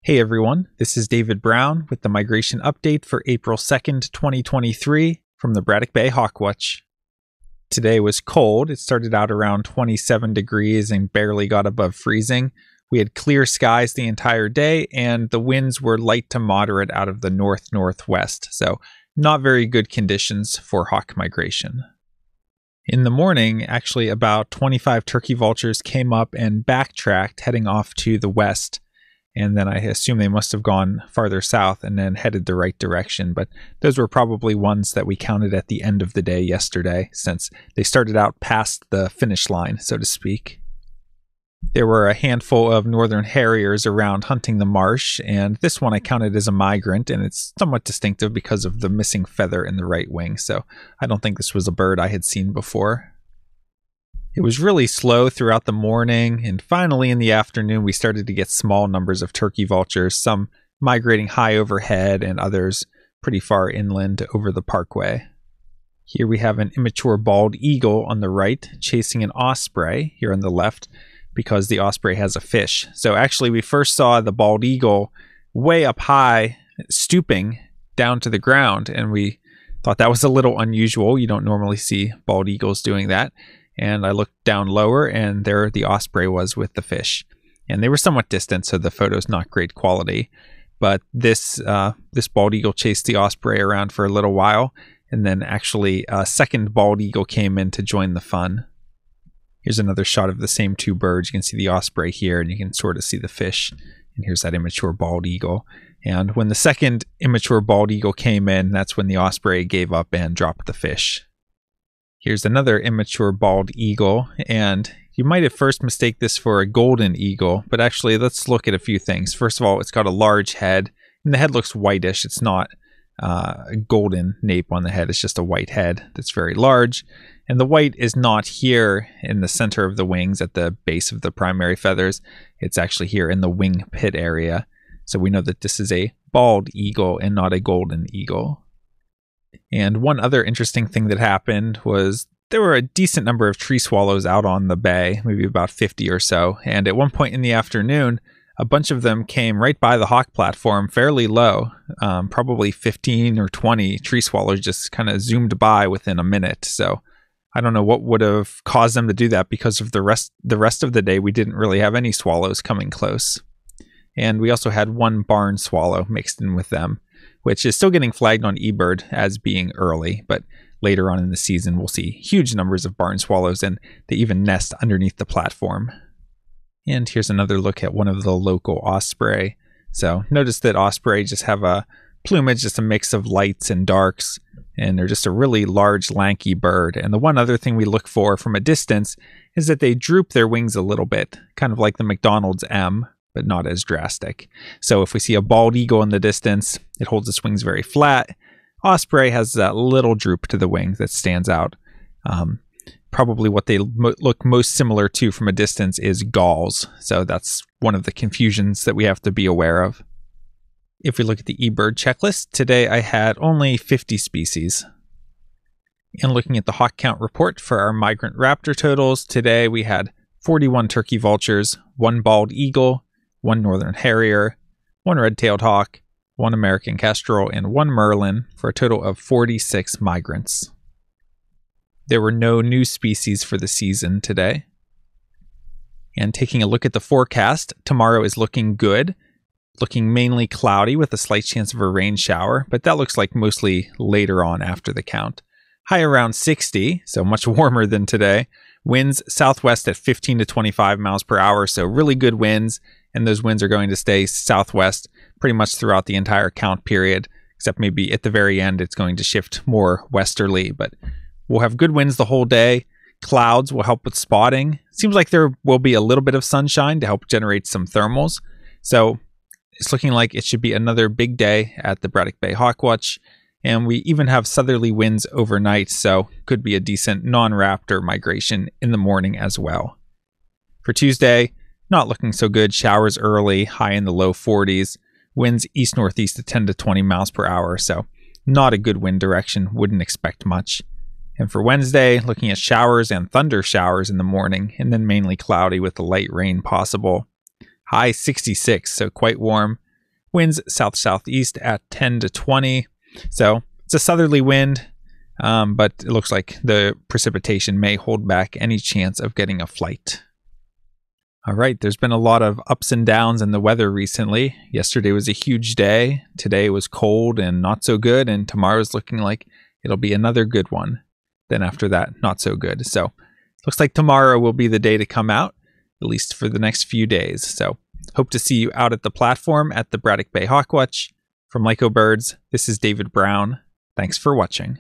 Hey everyone, this is David Brown with the migration update for April 2nd, 2023 from the Braddock Bay Hawkwatch. Today was cold. It started out around 27 degrees and barely got above freezing. We had clear skies the entire day and the winds were light to moderate out of the north-northwest, so not very good conditions for hawk migration. In the morning, actually about 25 turkey vultures came up and backtracked heading off to the west. And then I assume they must have gone farther south and then headed the right direction. But those were probably ones that we counted at the end of the day yesterday, since they started out past the finish line, so to speak. There were a handful of northern harriers around hunting the marsh, and this one I counted as a migrant, and it's somewhat distinctive because of the missing feather in the right wing, so I don't think this was a bird I had seen before. It was really slow throughout the morning, and finally in the afternoon we started to get small numbers of turkey vultures, some migrating high overhead and others pretty far inland over the parkway. Here we have an immature bald eagle on the right chasing an osprey here on the left because the osprey has a fish. So actually we first saw the bald eagle way up high, stooping down to the ground, and we thought that was a little unusual. You don't normally see bald eagles doing that. And I looked down lower, and there the osprey was with the fish. And they were somewhat distant, so the photo's not great quality. But this bald eagle chased the osprey around for a little while, and then actually a second bald eagle came in to join the fun. Here's another shot of the same two birds. You can see the osprey here, and you can sort of see the fish. And here's that immature bald eagle. And when the second immature bald eagle came in, that's when the osprey gave up and dropped the fish. Here's another immature bald eagle, and you might at first mistake this for a golden eagle, but actually let's look at a few things. First of all, it's got a large head, and the head looks whitish. It's not a golden nape on the head, it's just a white head that's very large. And the white is not here in the center of the wings at the base of the primary feathers. It's actually here in the wing pit area. So we know that this is a bald eagle and not a golden eagle. And one other interesting thing that happened was there were a decent number of tree swallows out on the bay, maybe about 50 or so. And at one point in the afternoon, a bunch of them came right by the hawk platform fairly low. Probably 15 or 20 tree swallows just kind of zoomed by within a minute. So I don't know what would have caused them to do that, because of the rest of the day we didn't really have any swallows coming close. And we also had one barn swallow mixed in with them, which is still getting flagged on eBird as being early, but later on in the season we'll see huge numbers of barn swallows, and they even nest underneath the platform. And here's another look at one of the local osprey. So notice that osprey just have a plumage, just a mix of lights and darks, and they're just a really large, lanky bird. And the one other thing we look for from a distance is that they droop their wings a little bit, kind of like the McDonald's M, but not as drastic. So if we see a bald eagle in the distance, it holds its wings very flat. Osprey has that little droop to the wing that stands out. Probably what they look most similar to from a distance is galls. So that's one of the confusions that we have to be aware of. If we look at the eBird checklist, today I had only 50 species. And looking at the hawk count report for our migrant raptor totals, today we had 41 turkey vultures, 1 bald eagle, 1 northern harrier, 1 red-tailed hawk, 1 American kestrel, and 1 merlin, for a total of 46 migrants. There were no new species for the season today. And taking a look at the forecast, tomorrow is looking good, looking mainly cloudy with a slight chance of a rain shower, but that looks like mostly later on after the count. High around 60, so much warmer than today. Winds southwest at 15 to 25 miles per hour, so really good winds. And those winds are going to stay southwest pretty much throughout the entire count period, except maybe at the very end it's going to shift more westerly. But we'll have good winds the whole day. Clouds will help with spotting. Seems like there will be a little bit of sunshine to help generate some thermals. So it's looking like it should be another big day at the Braddock Bay Hawkwatch. And we even have southerly winds overnight, so could be a decent non-raptor migration in the morning as well. For Tuesday, not looking so good. Showers early, high in the low 40s. Winds east-northeast at 10 to 20 miles per hour, so not a good wind direction. Wouldn't expect much. And for Wednesday, looking at showers and thunder showers in the morning, and then mainly cloudy with a light rain possible. High 66, so quite warm. Winds south-southeast at 10 to 20. So it's a southerly wind, but it looks like the precipitation may hold back any chance of getting a flight. All right, there's been a lot of ups and downs in the weather recently. Yesterday was a huge day. Today was cold and not so good, and tomorrow's looking like it'll be another good one. Then after that, not so good. So looks like tomorrow will be the day to come out, at least for the next few days. So hope to see you out at the platform at the Braddock Bay Hawkwatch. From Lyco Birds, this is David Brown. Thanks for watching.